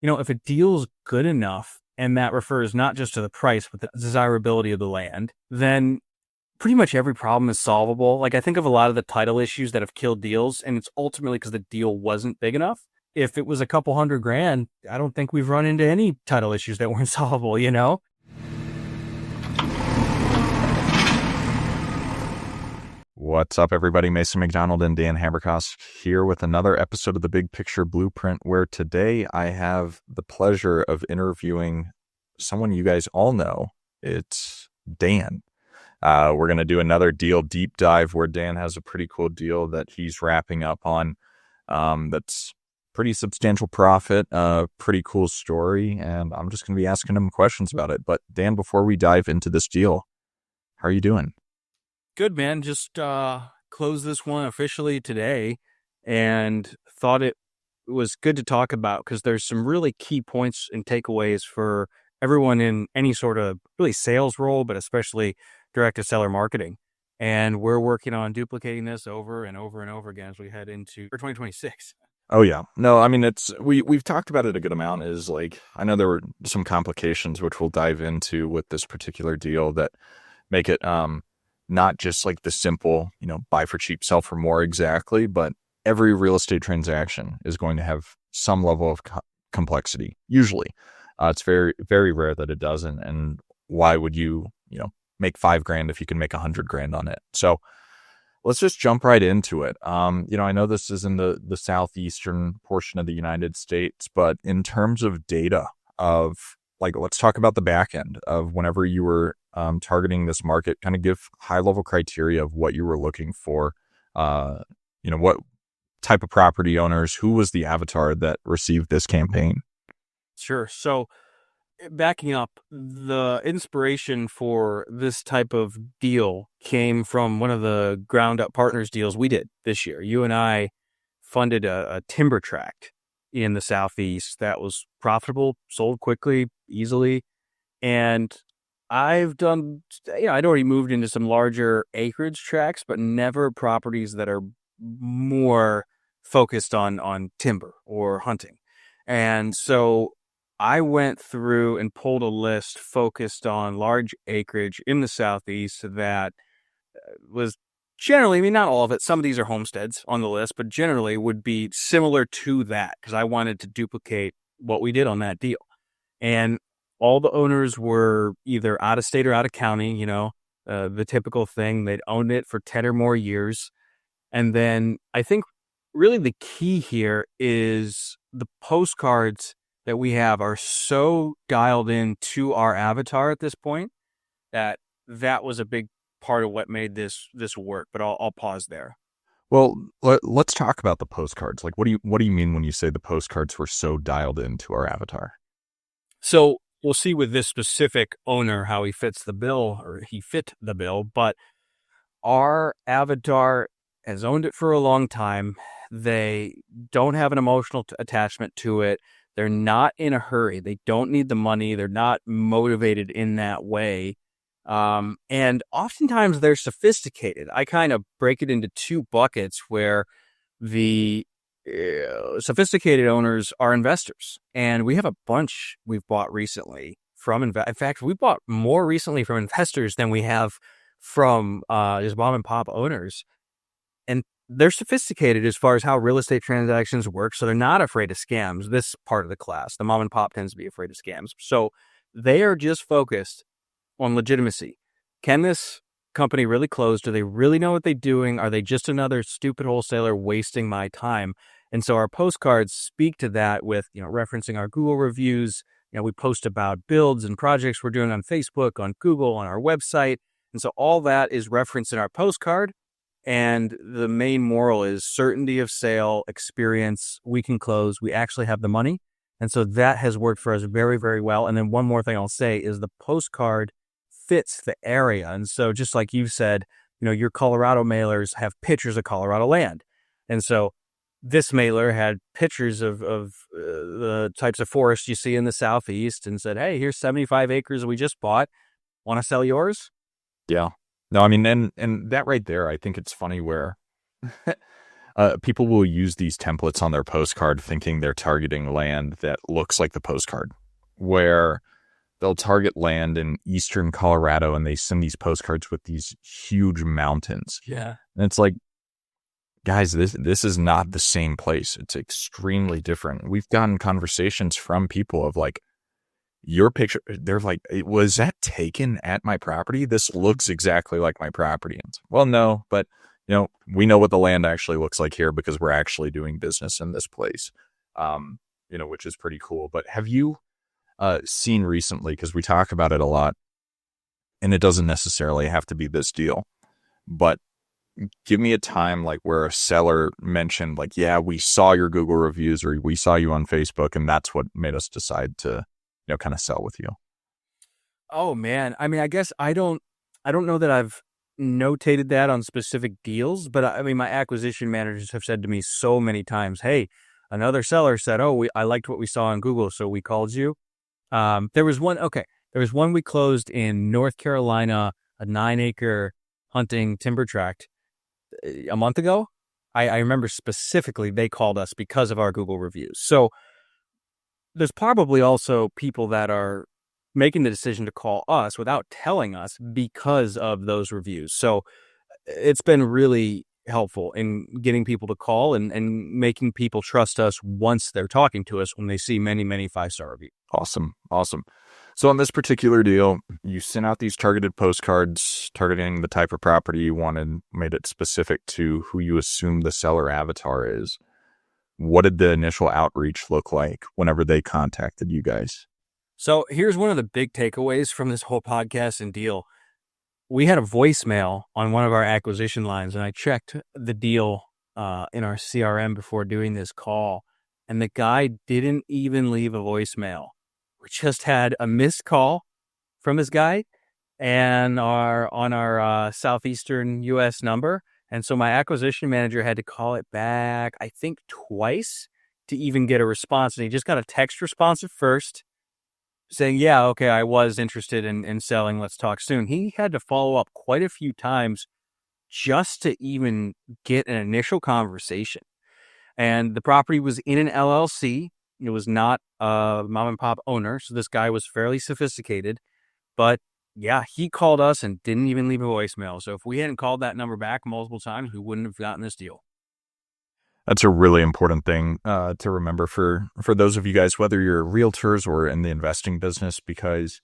if a deal's good enough, and that refers not just to the price, but the desirability of the land, then pretty much every problem is solvable. Like, I think of a lot of the title issues that have killed deals, and it's ultimately because the deal wasn't big enough. If it was a couple $100,000, I don't think we've run into any title issues that weren't solvable. What's up, everybody? Mason McDonald and Dan Haberkos here with another episode of the Big Picture Blueprint, where today I have the pleasure of interviewing someone you guys all know. It's Dan. We're going to do another deal deep dive where Dan has a pretty cool deal that he's wrapping up on. That's pretty substantial profit, pretty cool story, and I'm just going to be asking him questions about it. But Dan, before we dive into this deal, how are you doing? Good, man. Just closed this one officially today, and thought it was good to talk about because there's some really key points and takeaways for everyone in any sort of really sales role, but especially direct-to-seller marketing. And we're working on duplicating this over and over and over again as we head into 2026. Oh yeah. No, I mean, we've talked about it a good amount. Is like, I know there were some complications which we'll dive into with this particular deal that make it not just like the simple, buy for cheap, sell for more exactly, but every real estate transaction is going to have some level of complexity. Usually, it's very, very rare that it doesn't. And why would you, make $5,000 if you can make $100,000 on it? So let's just jump right into it. I know this is in the southeastern portion of the United States, but in terms of data of let's talk about the back end of whenever you were targeting this market, kind of give high level criteria of what you were looking for, what type of property owners, who was the avatar that received this campaign? Sure. So backing up, the inspiration for this type of deal came from one of the ground up partners deals we did this year. You and I funded a timber tract in the Southeast that was profitable, sold quickly, easily. And I'd already moved into some larger acreage tracts, but never properties that are more focused on timber or hunting. And so I went through and pulled a list focused on large acreage in the Southeast that was generally, I mean, not all of it. Some of these are homesteads on the list, but generally would be similar to that because I wanted to duplicate what we did on that deal. And all the owners were either out of state or out of county, the typical thing. They'd owned it for 10 or more years. And then I think really the key here is the postcards that we have are so dialed in to our avatar at this point that was a big part of what made this work. But I'll pause there. Well, let's talk about the postcards. Like, what do you mean when you say the postcards were so dialed into our avatar? So we'll see with this specific owner how he fits the bill, or he fit the bill, but our avatar has owned it for a long time. They don't have an emotional attachment to it. They're not in a hurry. They don't need the money. They're not motivated in that way. And oftentimes they're sophisticated. I kind of break it into two buckets where the sophisticated owners are investors. And we have a bunch we've bought recently from in fact, we bought more recently from investors than we have from just mom and pop owners. And they're sophisticated as far as how real estate transactions work. So they're not afraid of scams. This part of the class, the mom and pop tends to be afraid of scams. So they are just focused on legitimacy. Can this company really close? Do they really know what they're doing? Are they just another stupid wholesaler wasting my time? And so our postcards speak to that with, referencing our Google reviews. We post about builds and projects we're doing on Facebook, on Google, on our website. And so all that is referenced in our postcard. And the main moral is certainty of sale, experience, we can close, we actually have the money. And so that has worked for us very, very well. And then one more thing I'll say is the postcard fits the area. And so just like you said, your Colorado mailers have pictures of Colorado land. And so this mailer had pictures of the types of forests you see in the Southeast and said, hey, here's 75 acres we just bought. Want to sell yours? Yeah. No, I mean, and that right there, I think it's funny where People will use these templates on their postcard thinking they're targeting land that looks like the postcard, where they'll target land in eastern Colorado and they send these postcards with these huge mountains. Yeah. And it's like, guys, this is not the same place. It's extremely different. We've gotten conversations from people of like, your picture, they're like, was that taken at my property? This looks exactly like my property. And well, no, but we know what the land actually looks like here because we're actually doing business in this place. Which is pretty cool. But have you seen recently, because we talk about it a lot, and it doesn't necessarily have to be this deal, but give me a time like where a seller mentioned like, yeah, we saw your Google reviews or we saw you on Facebook and that's what made us decide to, kind of sell with you. Oh man. I mean, I guess I don't know that I've notated that on specific deals, but I mean, my acquisition managers have said to me so many times, hey, another seller said, oh, I liked what we saw on Google, so we called you. There was one we closed in North Carolina, a 9-acre hunting timber tract a month ago. I remember specifically they called us because of our Google reviews. So there's probably also people that are making the decision to call us without telling us because of those reviews. So it's been really helpful in getting people to call and making people trust us once they're talking to us when they see many, many 5-star reviews. Awesome. So on this particular deal, you sent out these targeted postcards targeting the type of property you wanted, made it specific to who you assume the seller avatar is. What did the initial outreach look like whenever they contacted you guys? So here's one of the big takeaways from this whole podcast and deal. We had a voicemail on one of our acquisition lines, and I checked the deal in our CRM before doing this call, and the guy didn't even leave a voicemail. We just had a missed call from this guy and on our southeastern U.S. number. And so my acquisition manager had to call it back, I think twice, to even get a response. And he just got a text response at first saying, yeah, okay, I was interested in selling. Let's talk soon. He had to follow up quite a few times just to even get an initial conversation. And the property was in an LLC. It was not a mom and pop owner. So this guy was fairly sophisticated. But yeah, he called us and didn't even leave a voicemail. So if we hadn't called that number back multiple times, we wouldn't have gotten this deal. That's a really important thing to remember for those of you guys, whether you're realtors or in the investing business, because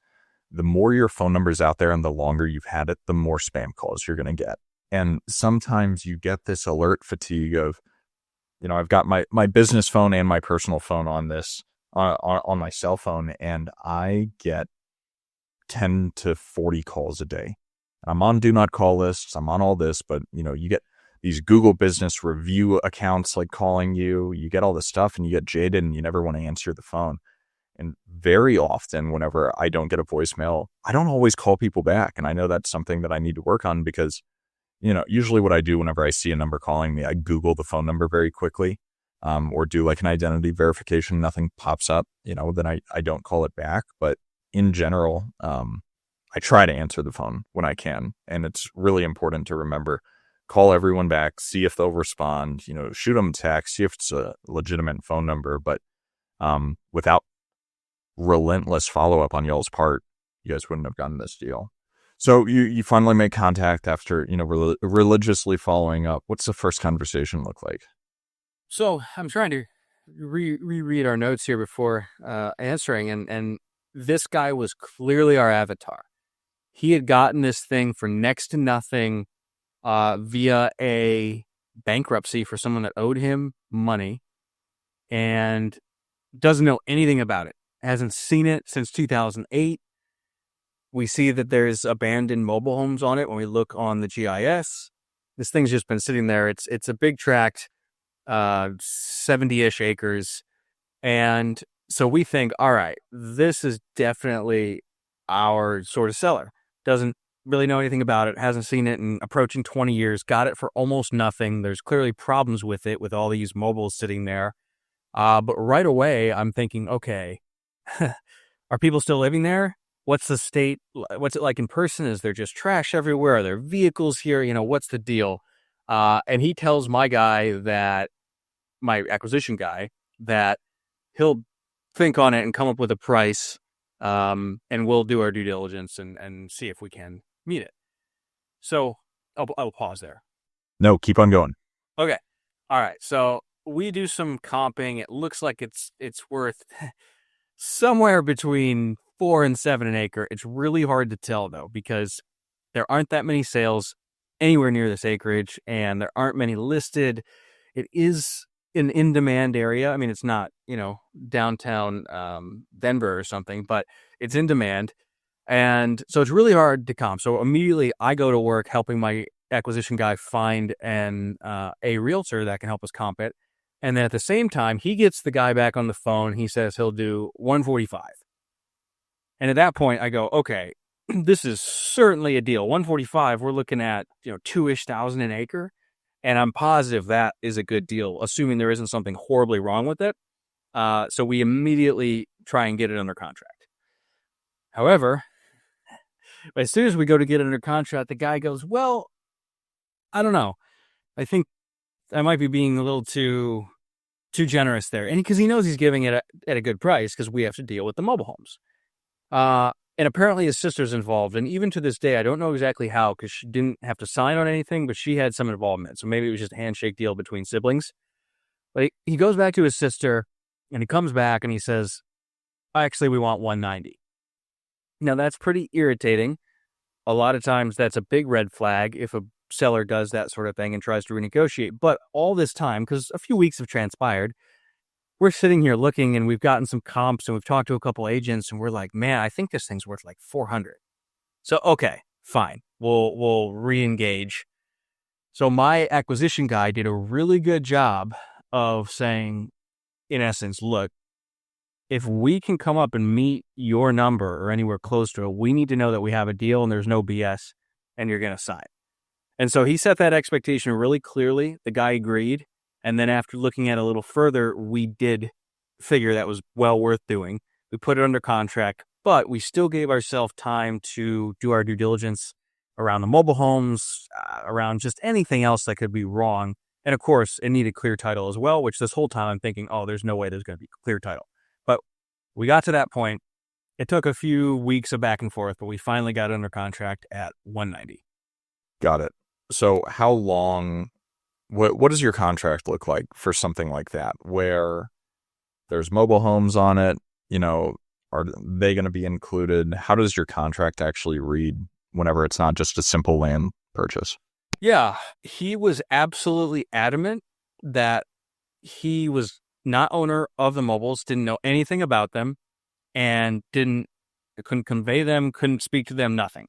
the more your phone number's out there and the longer you've had it, the more spam calls you're going to get. And sometimes you get this alert fatigue of, I've got my business phone and my personal phone on this, on my cell phone, and I get 10 to 40 calls a day. I'm on do not call lists. I'm on all this, but you get these Google business review accounts like calling you, you get all this stuff and you get jaded and you never want to answer the phone. And very often whenever I don't get a voicemail, I don't always call people back. And I know that's something that I need to work on because, usually what I do whenever I see a number calling me, I Google the phone number very quickly, or do like an identity verification. Nothing pops up, then I don't call it back. But in general, I try to answer the phone when I can. And it's really important to remember, call everyone back, see if they'll respond, shoot them a text, see if it's a legitimate phone number. But without relentless follow-up on y'all's part, you guys wouldn't have gotten this deal. So you finally make contact after, religiously following up. What's the first conversation look like? So I'm trying to reread our notes here before answering. And this guy was clearly our avatar. He had gotten this thing for next to nothing via a bankruptcy for someone that owed him money and doesn't know anything about it. Hasn't seen it since 2008. We see that there's abandoned mobile homes on it when we look on the GIS. This thing's just been sitting there. It's a big tract, 70-ish acres. And so we think, all right, this is definitely our sort of seller. Doesn't really know anything about it, hasn't seen it in approaching 20 years, got it for almost nothing. There's clearly problems with it, with all these mobiles sitting there. But right away, I'm thinking, okay, are people still living there? What's the state? What's it like in person? Is there just trash everywhere? Are there vehicles here? What's the deal? And he tells my guy that, my acquisition guy, that he'll think on it and come up with a price, and we'll do our due diligence and see if we can meet it. So I'll pause there. No, keep on going. Okay. All right. So we do some comping. It looks like it's worth somewhere between 4 and 7 an acre. It's really hard to tell though, because there aren't that many sales anywhere near this acreage, and there aren't many listed. It is an in-demand area. I mean, it's not, downtown Denver or something, but it's in demand. And so it's really hard to comp. So immediately I go to work helping my acquisition guy find a realtor that can help us comp it. And then at the same time, he gets the guy back on the phone. He says he'll do 145. And at that point I go, okay, this is certainly a deal. 145, we're looking at, 2-ish thousand an acre. And I'm positive that is a good deal, assuming there isn't something horribly wrong with it. So we immediately try and get it under contract. However, as soon as we go to get it under contract, the guy goes, well, I don't know. I think I might be being a little too generous there. And because he knows he's giving it at a good price, because we have to deal with the mobile homes. And apparently his sister's involved. And even to this day, I don't know exactly how, because she didn't have to sign on anything, but she had some involvement. So maybe it was just a handshake deal between siblings. But he goes back to his sister, and he comes back and he says, actually, we want 190. Now, that's pretty irritating. A lot of times that's a big red flag if a seller does that sort of thing and tries to renegotiate. But all this time, because a few weeks have transpired, we're sitting here looking, and we've gotten some comps, and we've talked to a couple agents, and we're like, man, I think this thing's worth like 400. So, okay, fine. We'll re-engage. So my acquisition guy did a really good job of saying, in essence, look, if we can come up and meet your number or anywhere close to it, we need to know that we have a deal and there's no BS and you're going to sign. And so he set that expectation really clearly. The guy agreed. And then after looking at it a little further, we did figure that was well worth doing. We put it under contract, but we still gave ourselves time to do our due diligence around the mobile homes, around just anything else that could be wrong. And of course, it needed clear title as well, which this whole time I'm thinking, oh, there's no way there's going to be clear title. But we got to that point. It took a few weeks of back and forth, but we finally got it under contract at 190. Got it. So how long, what does your contract look like for something like that, where there's mobile homes on it? Are they going to be included? How does your contract actually read whenever it's not just a simple land purchase? Yeah, he was absolutely adamant that he was not owner of the mobiles, didn't know anything about them, and couldn't convey them, couldn't speak to them, nothing.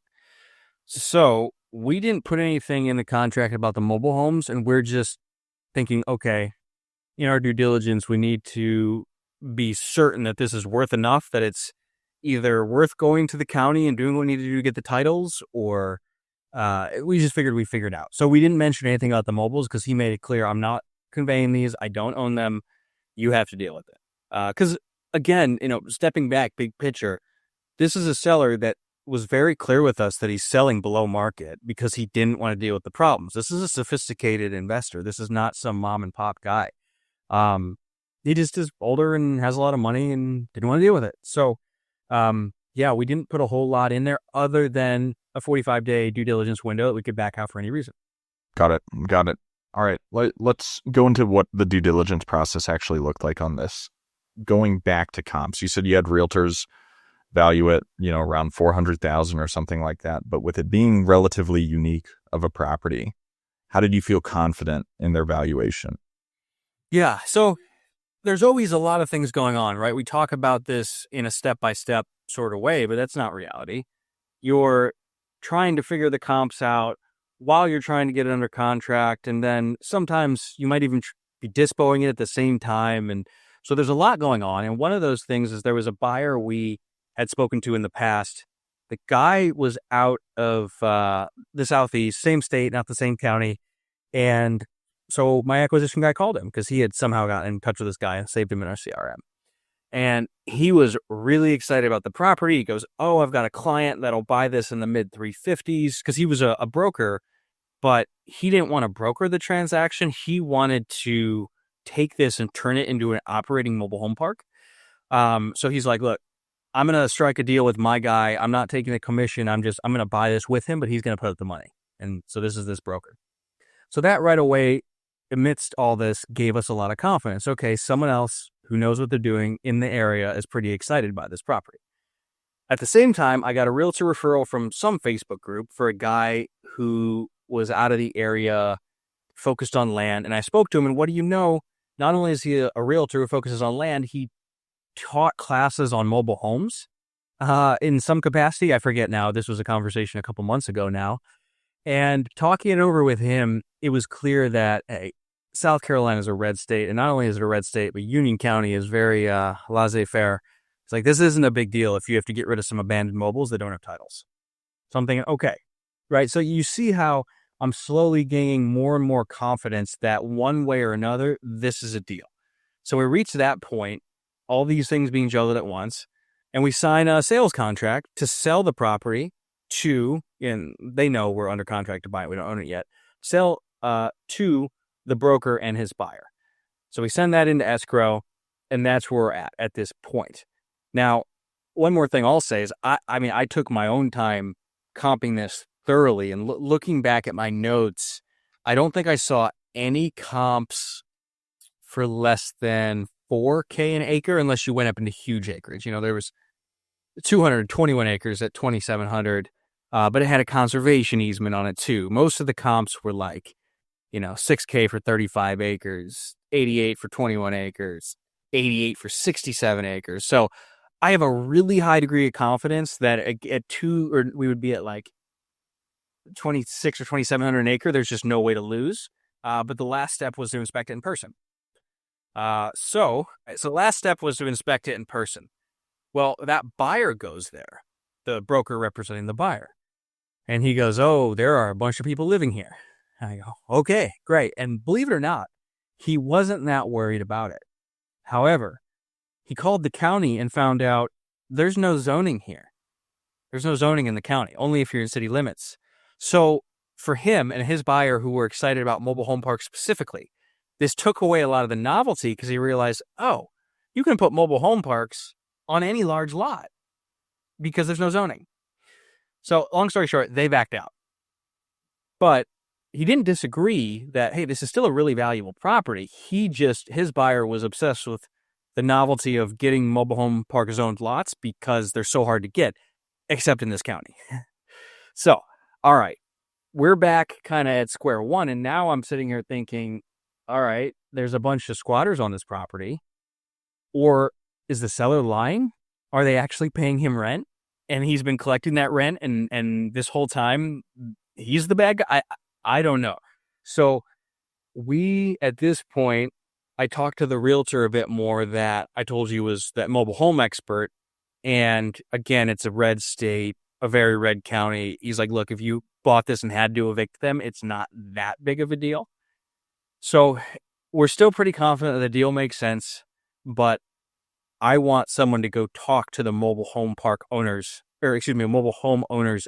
So we didn't put anything in the contract about the mobile homes, and we're just thinking, okay, in our due diligence, we need to be certain that this is worth enough, that it's either worth going to the county and doing what we need to do to get the titles, or we just figured we'd figure it out. So we didn't mention anything about the mobiles because he made it clear, I'm not conveying these. I don't own them. You have to deal with it. Because again, stepping back, big picture, this is a seller that was very clear with us that he's selling below market because he didn't want to deal with the problems. This is a sophisticated investor. This is not some mom and pop guy. He just is older and has a lot of money and didn't want to deal with it. So, yeah, we didn't put a whole lot in there other than a 45-day due diligence window that we could back out for any reason. Got it. All right, let's go into what the due diligence process actually looked like on this. Going back to comps, you said you had realtors value it, around 400,000 or something like that. But with it being relatively unique of a property, how did you feel confident in their valuation? Yeah, so there's always a lot of things going on, right? We talk about this in a step-by-step sort of way, but that's not reality. You're trying to figure the comps out while you're trying to get it under contract, and then sometimes you might even be dispoing it at the same time. And so there's a lot going on. And one of those things is there was a buyer we had spoken to in the past. The guy was out of the Southeast, same state, not the same county. And so my acquisition guy called him because he had somehow gotten in touch with this guy and saved him in our CRM. And he was really excited about the property. He goes, oh, I've got a client that'll buy this in the mid 350s, because he was a broker but he didn't want to broker the transaction. He wanted to take this and turn it into an operating mobile home park. So he's like, look, I'm going to strike a deal with my guy. I'm not taking a commission. I'm going to buy this with him, but he's going to put up the money. And so this is this broker. So that right away, amidst all this, gave us a lot of confidence. Okay, someone else who knows what they're doing in the area is pretty excited by this property. At the same time, I got a realtor referral from some Facebook group for a guy who was out of the area, focused on land. And I spoke to him, and what do you know? Not only is he a realtor who focuses on land, he taught classes on mobile homes in some capacity. I forget now. This was a conversation a couple months ago now. And talking it over with him, it was clear that, hey, South Carolina is a red state. And not only is it a red state, but Union County is very laissez-faire. It's like, this isn't a big deal if you have to get rid of some abandoned mobiles that don't have titles. So I'm thinking, okay, right? So you see how I'm slowly gaining more and more confidence that one way or another, this is a deal. So we reach that point, all these things being juggled at once, and we sign a sales contract to sell the property to, and they know we're under contract to buy it, we don't own it yet, sell to the broker and his buyer. So we send that into escrow, and that's where we're at this point. Now, one more thing I'll say is, I took my own time comping this thoroughly, and looking back at my notes, I don't think I saw any comps for less than $4K an acre, unless you went up into huge acreage. You know, there was 221 acres at 2,700, but it had a conservation easement on it too. Most of the comps were like, you know, 6K for 35 acres, 88 for 21 acres, 88 for 67 acres. So I have a really high degree of confidence that we would be at like 26 or 2,700 an acre. There's just no way to lose. But the last step was to inspect it in person. So the last step was to inspect it in person. Well, that buyer goes there, the broker representing the buyer. And he goes, oh, there are a bunch of people living here. And I go, okay, great. And believe it or not, he wasn't that worried about it. However, he called the county and found out there's no zoning here. There's no zoning in the county, only if you're in city limits. So for him and his buyer, who were excited about mobile home parks specifically, this took away a lot of the novelty because he realized, oh, you can put mobile home parks on any large lot because there's no zoning. So long story short, they backed out. But he didn't disagree that, hey, this is still a really valuable property. His buyer was obsessed with the novelty of getting mobile home park zoned lots because they're so hard to get, except in this county. So, all right, we're back kind of at square one. And now I'm sitting here thinking, all right, there's a bunch of squatters on this property. Or is the seller lying? Are they actually paying him rent? And he's been collecting that rent and this whole time he's the bad guy? I don't know. So at this point, I talked to the realtor a bit more that I told you was that mobile home expert. And again, it's a red state, a very red county. He's like, look, if you bought this and had to evict them, it's not that big of a deal. So we're still pretty confident that the deal makes sense, but I want someone to go talk to the mobile home owners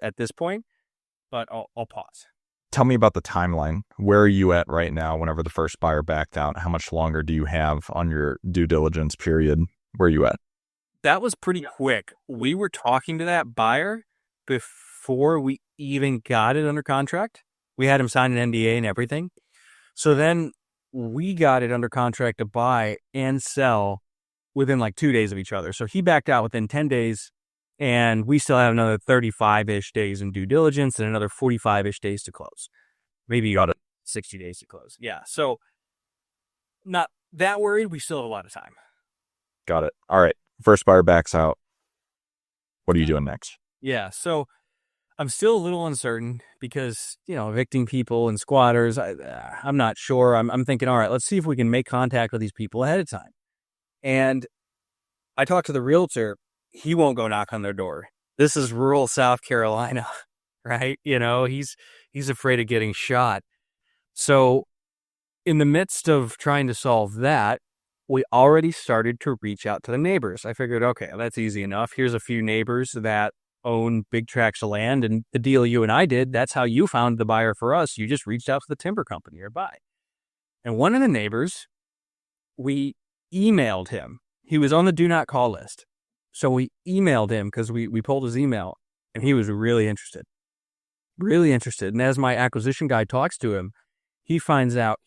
at this point, but I'll pause. Tell me about the timeline. Where are you at right now whenever the first buyer backed out? How much longer do you have on your due diligence period? Where are you at? That was pretty quick. We were talking to that buyer before we even got it under contract. We had him sign an NDA and everything. So then we got it under contract to buy and sell within like 2 days of each other. So he backed out within 10 days, and we still have another 35-ish days in due diligence and another 45-ish days to close. Maybe got it 60 days to close. Yeah. So not that worried. We still have a lot of time. Got it. All right. First buyer backs out. What are you doing next? Yeah. So I'm still a little uncertain because, evicting people and squatters, I'm not sure. I'm thinking, all right, let's see if we can make contact with these people ahead of time. And I talked to the realtor. He won't go knock on their door. This is rural South Carolina, right? He's afraid of getting shot. So in the midst of trying to solve that, we already started to reach out to the neighbors. I figured, okay, that's easy enough. Here's a few neighbors that own big tracts of land. And the deal you and I did, that's how you found the buyer for us. You just reached out to the timber company nearby. And one of the neighbors, we emailed him. He was on the do not call list. So we emailed him because we pulled his email, and he was really interested. Really interested. And as my acquisition guy talks to him, he finds out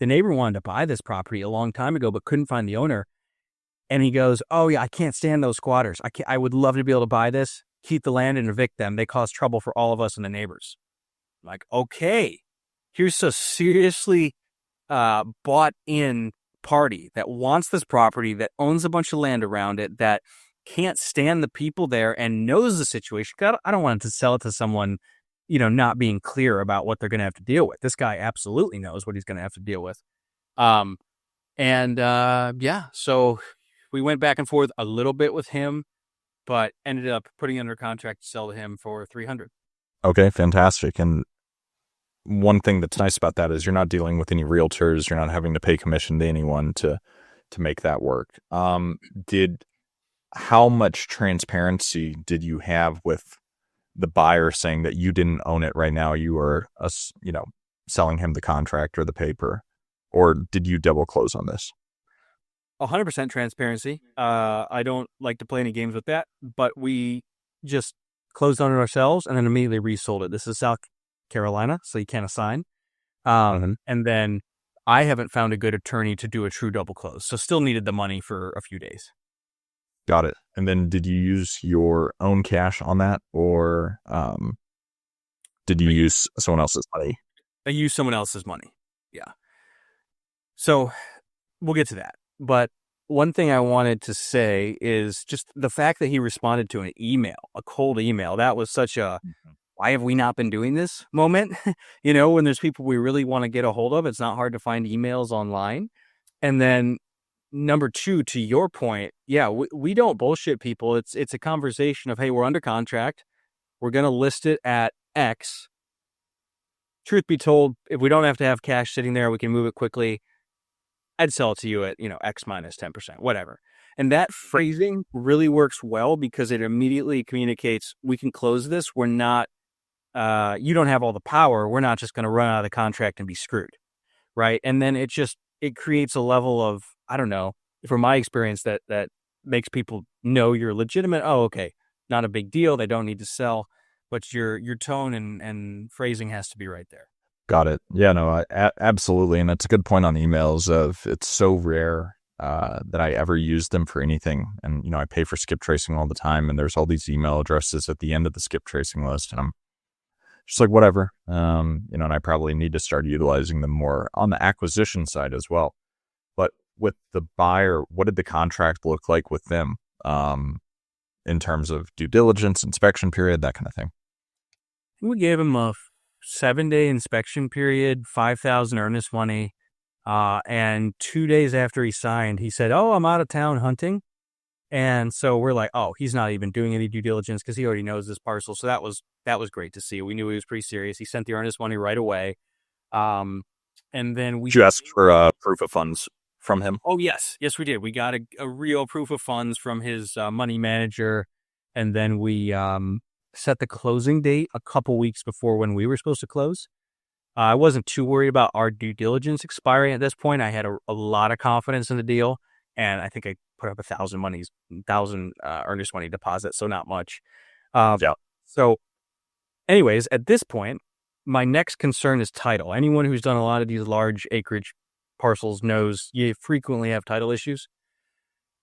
the neighbor wanted to buy this property a long time ago, but couldn't find the owner. And he goes, "Oh yeah, I can't stand those squatters. I would love to be able to buy this, keep the land and evict them. They cause trouble for all of us and the neighbors." I'm like, okay, here's a seriously bought in party that wants this property, that owns a bunch of land around it, that can't stand the people there and knows the situation. I don't want to sell it to someone, not being clear about what they're going to have to deal with. This guy absolutely knows what he's going to have to deal with. So we went back and forth a little bit with him, but ended up putting under contract to sell to him for $300. Okay, fantastic. And one thing that's nice about that is you're not dealing with any realtors. You're not having to pay commission to anyone to make that work. How much transparency did you have with the buyer saying that you didn't own it right now? You were, selling him the contract or the paper, or did you double close on this? 100% transparency. I don't like to play any games with that, but we just closed on it ourselves and then immediately resold it. This is South Carolina, so you can't assign. And then I haven't found a good attorney to do a true double close, so still needed the money for a few days. Got it. And then did you use your own cash on that, or did you use someone else's money? I used someone else's money. Yeah. So we'll get to that. But one thing I wanted to say is just the fact that he responded to an email, a cold email. That was such a, why have we not been doing this moment? When there's people we really want to get a hold of, it's not hard to find emails online. And then number two, to your point, yeah, we don't bullshit people. It's a conversation of, hey, we're under contract. We're going to list it at X. Truth be told, if we don't have to have cash sitting there, we can move it quickly. I'd sell it to you at, X minus 10%, whatever. And that phrasing really works well because it immediately communicates, we can close this. We're not, you don't have all the power. We're not just going to run out of the contract and be screwed. Right. And then it creates a level of, I don't know, from my experience, that makes people know you're legitimate. Oh, okay. Not a big deal. They don't need to sell, but your tone and phrasing has to be right there. Got it. Yeah, no, absolutely. And that's a good point on emails of it's so rare that I ever use them for anything. And, I pay for skip tracing all the time, and there's all these email addresses at the end of the skip tracing list. And I'm just like, whatever, and I probably need to start utilizing them more on the acquisition side as well. But with the buyer, what did the contract look like with them in terms of due diligence, inspection period, that kind of thing? We gave him a 7-day inspection period, $5,000 earnest money. And 2 days after he signed, he said, "Oh, I'm out of town hunting." And so we're like, oh, he's not even doing any due diligence because he already knows this parcel. So that was great to see. We knew he was pretty serious. He sent the earnest money right away. And then Did you ask for proof of funds from him? Oh, yes. Yes, we did. We got a real proof of funds from his money manager. And then we set the closing date a couple weeks before when we were supposed to close. I wasn't too worried about our due diligence expiring at this point. I had a lot of confidence in the deal, and I think I put up $1,000 earnest money deposit, so not much. Yeah. So anyways, at this point, my next concern is title. Anyone who's done a lot of these large acreage parcels knows you frequently have title issues.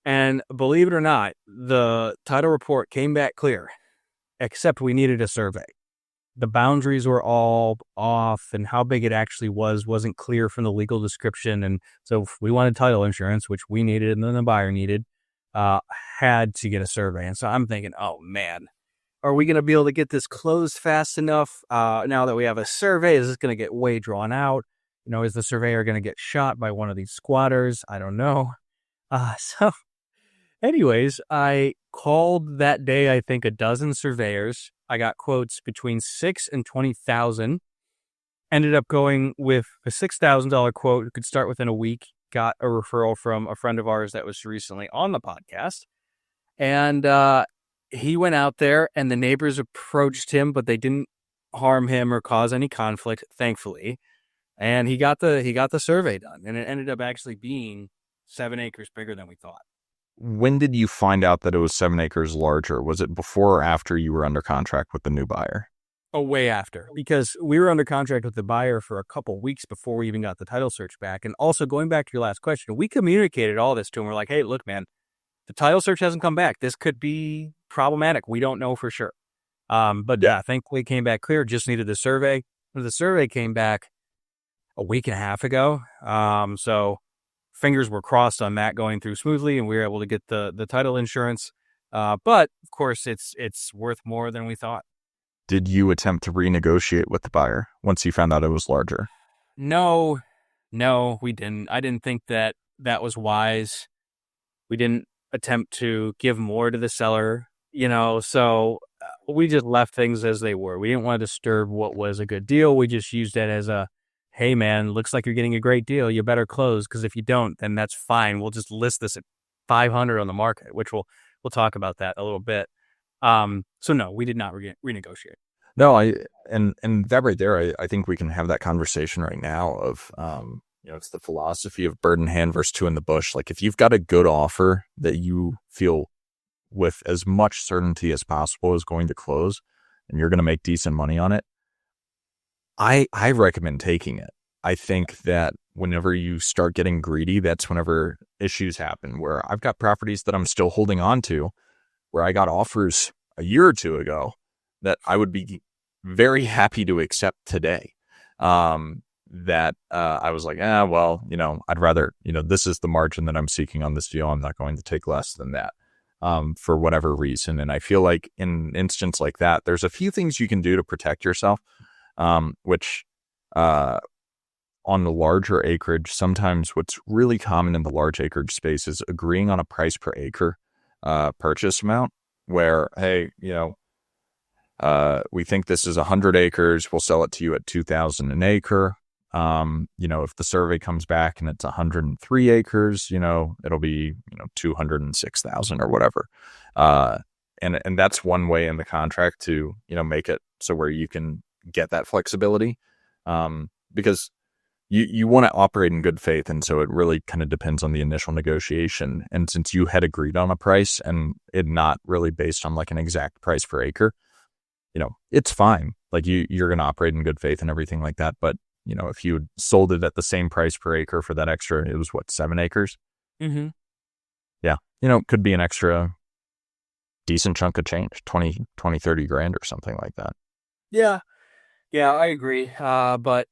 And believe it or not, the title report came back clear, except we needed a survey. The boundaries were all off, and how big it actually wasn't clear from the legal description. And so if we wanted title insurance, which we needed and then the buyer needed, had to get a survey. And so I'm thinking, oh man, are we going to be able to get this closed fast enough now that we have a survey? Is this going to get way drawn out? Is the surveyor going to get shot by one of these squatters? I don't know. So anyways, I called that day, I think, a dozen surveyors. I got quotes between $6,000 and $20,000. Ended up going with a $6,000 quote. It could start within a week. Got a referral from a friend of ours that was recently on the podcast. And he went out there and the neighbors approached him, but they didn't harm him or cause any conflict, thankfully. And he got the survey done, and it ended up actually being 7 acres bigger than we thought. When did you find out that it was 7 acres larger? Was it before or after you were under contract with the new buyer? Oh, way after, because we were under contract with the buyer for a couple weeks before we even got the title search back. And also, going back to your last question, we communicated all this to him. We're like, hey, look, man, the title search hasn't come back. This could be problematic. We don't know for sure. But Yeah. yeah, thankfully it came back clear. Just needed the survey. The survey came back a week and a half ago. So fingers were crossed on that going through smoothly, and we were able to get the title insurance. But of course, it's worth more than we thought. Did you attempt to renegotiate with the buyer once you found out it was larger? No, we didn't. I didn't think that was wise. We didn't attempt to give more to the seller, so we just left things as they were. We didn't want to disturb what was a good deal. We just used it as a, hey, man, looks like you're getting a great deal. You better close, because if you don't, then that's fine. We'll just list this at 500 on the market, which we'll talk about that a little bit. So no, we did not renegotiate. No, and that right there, I think we can have that conversation right now of, it's the philosophy of bird in hand versus two in the bush. Like, if you've got a good offer that you feel with as much certainty as possible is going to close and you're going to make decent money on it, I recommend taking it. I think that whenever you start getting greedy, that's whenever issues happen, where I've that properties that I'm still holding on to, where I got offers a year or two ago that I would be very happy to accept today. That I was like, well, I'd rather, this is the margin that I'm seeking on this deal. I'm not going to take less than that, for whatever reason. And I feel like in an instance like that, there's a few things you can do to protect yourself, which, on the larger acreage, sometimes what's really common in the large acreage space is agreeing on a price per acre, purchase amount, where, hey, we think this is 100 acres. We'll sell it to you at 2,000 an acre. If the survey comes back and it's 103 acres, it'll be, 206,000 or whatever. And that's one way in the contract to, make it so where you can get that flexibility. Because you want to operate in good faith. And so it really kind of depends on the initial negotiation. And since you had agreed on a price and it not really based on like an exact price per acre, it's fine. Like you're going to operate in good faith and everything like that. But, if you had sold it at the same price per acre for that extra, it was 7 acres? Mm-hmm. Yeah. Could be an extra decent chunk of change, 20, 30 grand or something like that. Yeah, I agree. But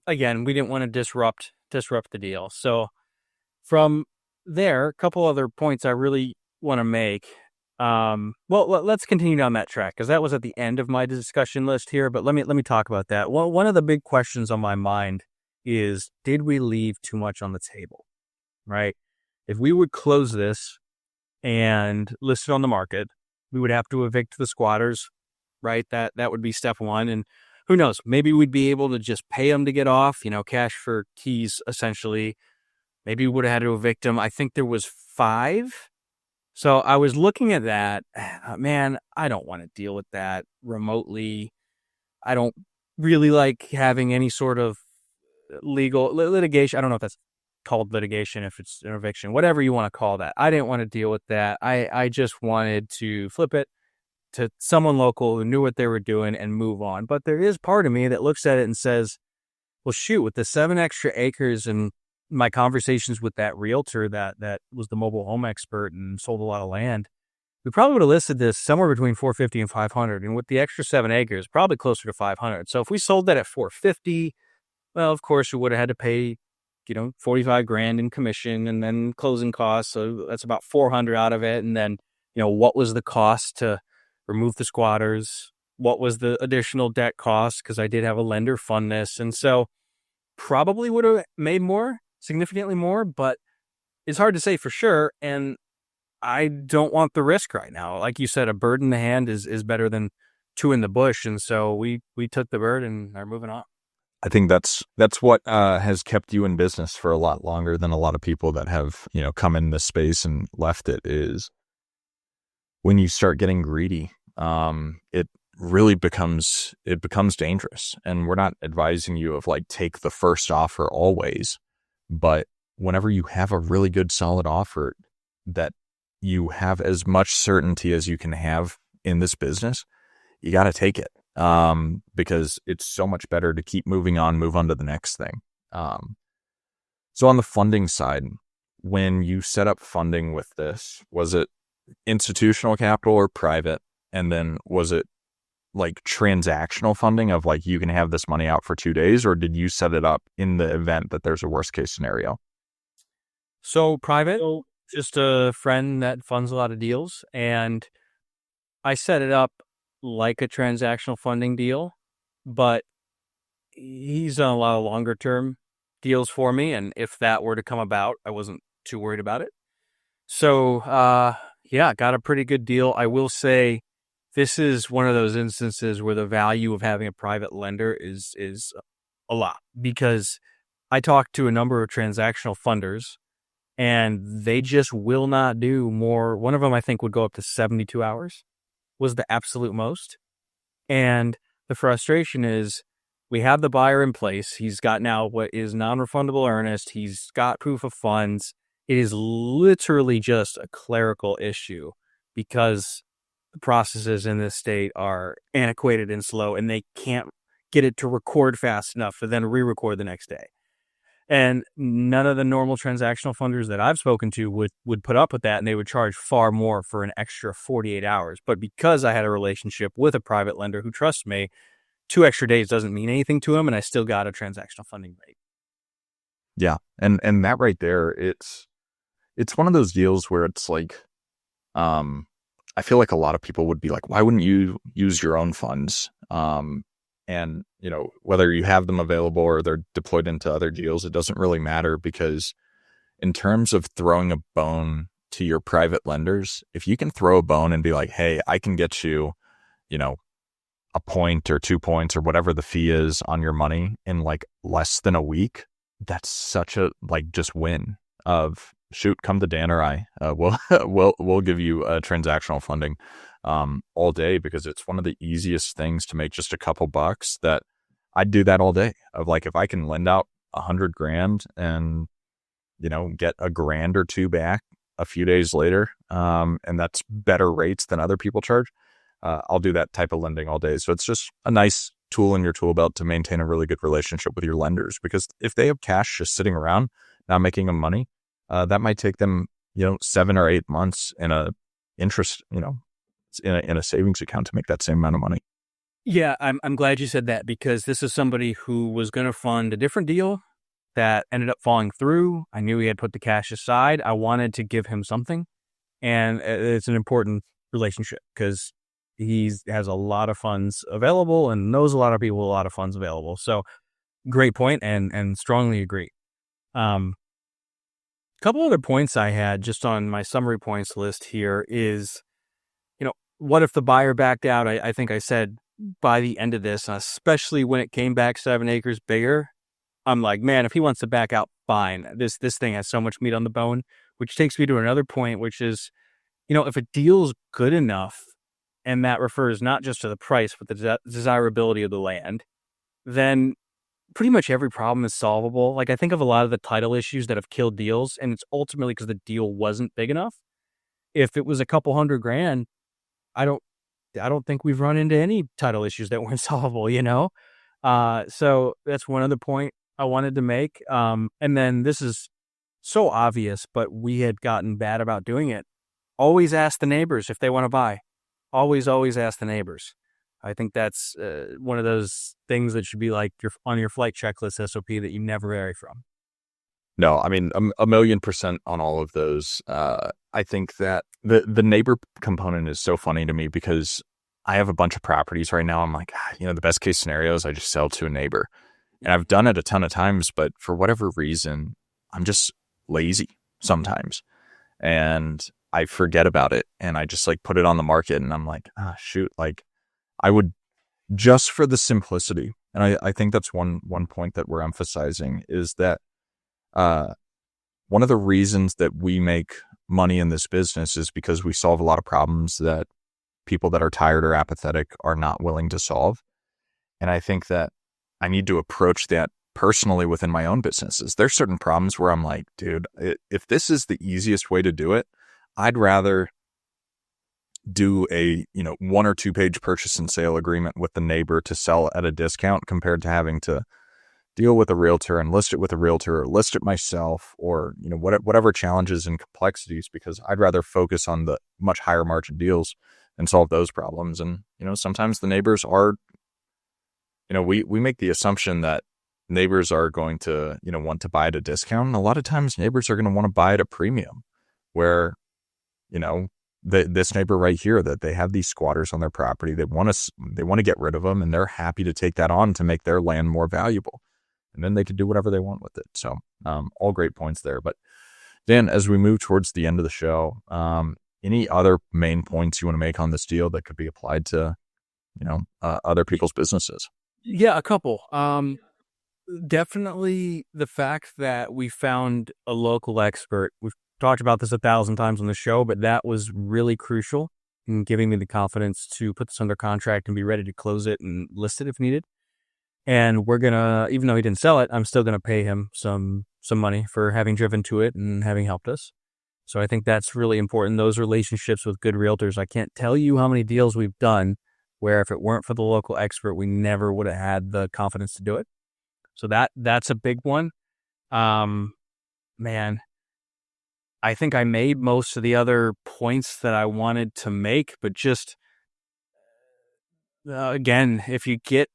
again, we didn't want to disrupt the deal. So from there, a couple other points I really want to make. Well, let's continue down that track, because that was at the end of my discussion list here. But let me talk about that. Well, one of the big questions on my mind is, did we leave too much on the table? Right? If we would close this and list it on the market, we would have to evict the squatters. Right? That would be step one. And who knows? Maybe we'd be able to just pay them to get off. Cash for keys, essentially. Maybe we would have had to evict them. I think there was 5. So I was looking at that. Man, I don't want to deal with that remotely. I don't really like having any sort of legal litigation. I don't know if that's called litigation, if it's an eviction, whatever you want to call that. I didn't want to deal with that. I just wanted to flip it to someone local who knew what they were doing and move on. But there is part of me that looks at it and says, well, shoot, with the 7 extra acres and my conversations with that realtor that was the mobile home expert and sold a lot of land, we probably would have listed this somewhere between 450 and 500. And with the extra 7 acres, probably closer to 500. So if we sold that at 450, well, of course, we would have had to pay, 45 grand in commission and then closing costs. So that's about 400 out of it. And then, what was the cost to remove the squatters? What was the additional debt cost? Because I did have a lender fund this. And so probably would have made more, significantly more, but it's hard to say for sure. And I don't want the risk right now. Like you said, a bird in the hand is better than 2 in the bush. And so we took the bird and are moving on. I think that's what has kept you in business for a lot longer than a lot of people that have, come in this space and left it, is when you start getting greedy, it really becomes dangerous. And we're not advising you of like take the first offer always, but whenever you have a really good solid offer that you have as much certainty as you can have in this business, you got to take it, because it's so much better to keep moving on, move on to the next thing. So on the funding side, when you set up funding with this, was it institutional capital or private? And then was it like transactional funding of like, you can have this money out for 2 days, or did you set it up in the event that there's a worst case scenario? So private, just a friend that funds a lot of deals, and I set it up like a transactional funding deal, but he's done a lot of longer term deals for me. And if that were to come about, I wasn't too worried about it. So, yeah, got a pretty good deal. I will say this is one of those instances where the value of having a private lender is a lot, because I talked to a number of transactional funders and they just will not do more. One of them, I think, would go up to 72 hours was the absolute most. And the frustration is we have the buyer in place. He's got now what is non-refundable earnest. He's got proof of funds. It is literally just a clerical issue because the processes in this state are antiquated and slow, and they can't get it to record fast enough to then re-record the next day. And none of the normal transactional funders that I've spoken to would put up with that, and they would charge far more for an extra 48 hours. But because I had a relationship with a private lender who trusts me, 2 extra days doesn't mean anything to him, and I still got a transactional funding rate. Yeah. And that right there, it's one of those deals where it's like, I feel like a lot of people would be like, why wouldn't you use your own funds? And, you know, whether you have them available or they're deployed into other deals, it doesn't really matter, because in terms of throwing a bone to your private lenders, if you can throw a bone and be like, hey, I can get you, you know, a point or 2 points or whatever the fee is on your money in like less than a week, that's such a like just win of shoot, come to Dan or I, we'll give you transactional funding all day, because it's one of the easiest things to make just a couple bucks. That I'd do that all day. Of like, if I can lend out $100,000 and, you know, get a grand or two back a few days later, and that's better rates than other people charge, I'll do that type of lending all day. So it's just a nice tool in your tool belt to maintain a really good relationship with your lenders, because if they have cash just sitting around not making them money, that might take them, you know, 7 or 8 months in a interest, you know, in a savings account to make that same amount of money. Yeah, I'm glad you said that, because this is somebody who was going to fund a different deal that ended up falling through. I knew he had put the cash aside. I wanted to give him something, and it's an important relationship because he has a lot of funds available and knows a lot of people with a lot of funds available. So great point, and strongly agree. Couple other points I had just on my summary points list here is, you know, what if the buyer backed out? I think I said by the end of this, especially when it came back 7 acres bigger, I'm like, man, if he wants to back out, fine. This thing has so much meat on the bone, which takes me to another point, which is, you know, if a deal's good enough, and that refers not just to the price, but the desirability of the land, then pretty much every problem is solvable. Like, I think of a lot of the title issues that have killed deals, and it's ultimately because the deal wasn't big enough. If it was a couple $100,000, I don't think we've run into any title issues that weren't solvable, you know? So that's one other point I wanted to make. And then this is so obvious, but we had gotten bad about doing it. Always ask the neighbors if they want to buy. Always ask the neighbors. I think that's one of those things that should be like on your flight checklist SOP that you never vary from. No, I mean, a million% on all of those. I think that the neighbor component is so funny to me, because I have a bunch of properties right now. I'm like, you know, the best case scenario is I just sell to a neighbor. And I've done it a ton of times, but for whatever reason, I'm just lazy sometimes. And I forget about it. And I just like put it on the market, and I'm like, shoot, like I would, just for the simplicity. And I think that's one point that we're emphasizing is that one of the reasons that we make money in this business is because we solve a lot of problems that people that are tired or apathetic are not willing to solve. And I think that I need to approach that personally within my own businesses. There's certain problems where I'm like, dude, if this is the easiest way to do it, I'd rather do a 1 or 2 page purchase and sale agreement with the neighbor to sell at a discount compared to having to deal with a realtor and list it with a realtor or list it myself, or whatever challenges and complexities, because I'd rather focus on the much higher margin deals and solve those problems. And sometimes the neighbors are, we make the assumption that neighbors are going to want to buy at a discount, and a lot of times neighbors are going to want to buy at a premium, where this neighbor right here, that they have these squatters on their property, they want to get rid of them, and they're happy to take that on to make their land more valuable, and then they can do whatever they want with it. So all great points there. But Dan, as we move towards the end of the show, any other main points you want to make on this deal that could be applied to other people's businesses? Yeah, a couple. Definitely the fact that we found a local expert. We've talked about this 1,000 times on the show, but that was really crucial in giving me the confidence to put this under contract and be ready to close it and list it if needed. And we're gonna, even though he didn't sell it, I'm still gonna pay him some money for having driven to it and having helped us. So I think that's really important. Those relationships with good realtors. I can't tell you how many deals we've done where if it weren't for the local expert, we never would have had the confidence to do it. So that's a big one. Man, I think I made most of the other points that I wanted to make, but just, again, if you get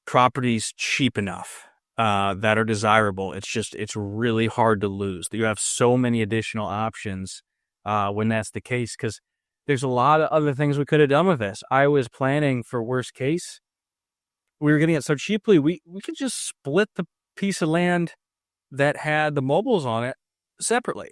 properties cheap enough that are desirable, it's really hard to lose. You have so many additional options when that's the case, because there's a lot of other things we could have done with this. I was planning for worst case. We were getting it so cheaply, we could just split the piece of land that had the mobiles on it separately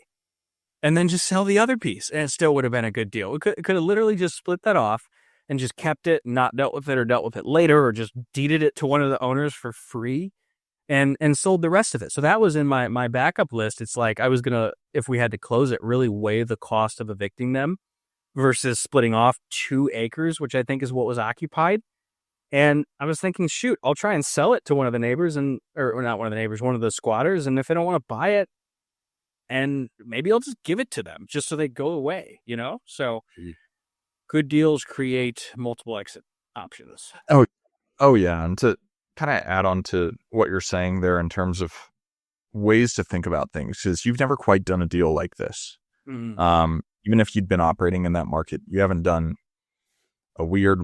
and then just sell the other piece, and it still would have been a good deal. We could have literally just split that off and just kept it, not dealt with it, or dealt with it later, or just deeded it to one of the owners for free and sold the rest of it. So that was in my backup list. It's like I was going to, if we had to close it, really weigh the cost of evicting them versus splitting off 2 acres, which I think is what was occupied. And I was thinking, shoot, I'll try and sell it to one of the neighbors, or not one of the neighbors, one of the squatters. And if they don't want to buy it, and maybe I'll just give it to them just so they go away, So good deals create multiple exit options. Oh yeah. And to kind of add on to what you're saying there in terms of ways to think about things, because you've never quite done a deal like this. Mm. Even if you'd been operating in that market, you haven't done a weird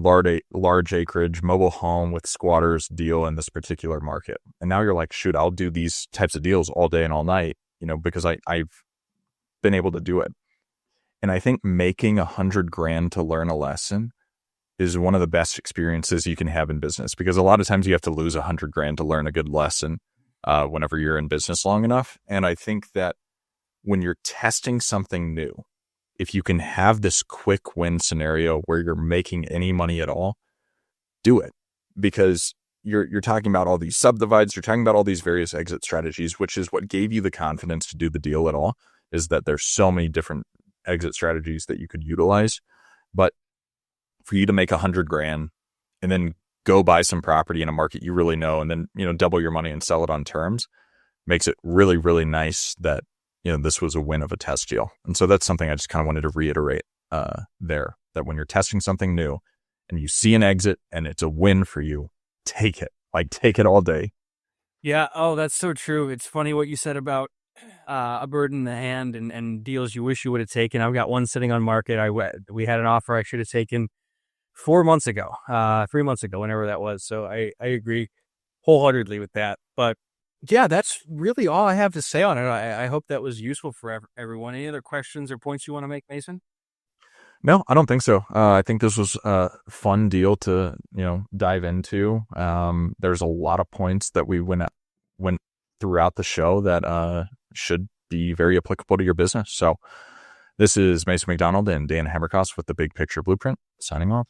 large acreage mobile home with squatters deal in this particular market. And now you're like, shoot, I'll do these types of deals all day and all night, because I've been able to do it. And I think making $100,000 to learn a lesson is one of the best experiences you can have in business, because a lot of times you have to lose $100,000 to learn a good lesson whenever you're in business long enough. And I think that when you're testing something new, if you can have this quick win scenario where you're making any money at all, do it, because you're talking about all these subdivides, you're talking about all these various exit strategies, which is what gave you the confidence to do the deal at all, is that there's so many different exit strategies that you could utilize. But for you to make $100,000 and then go buy some property in a market you really know, and then, double your money and sell it on terms, makes it really, really nice that, this was a win of a test deal. And so that's something I just kind of wanted to reiterate there, that when you're testing something new and you see an exit and it's a win for you, take it. Take it all day. Yeah. Oh, that's so true. It's funny what you said about a bird in the hand and deals you wish you would have taken. I've got one sitting on market. We had an offer I should have taken 4 months ago, 3 months ago, whenever that was. So I agree wholeheartedly with that. But yeah, that's really all I have to say on it. I hope that was useful for everyone. Any other questions or points you want to make, Mason? No, I don't think so. I think this was a fun deal to, dive into. There's a lot of points that we went throughout the show that should be very applicable to your business. So this is Mason McDonald and Dan Haberkos with the Big Picture Blueprint, signing off.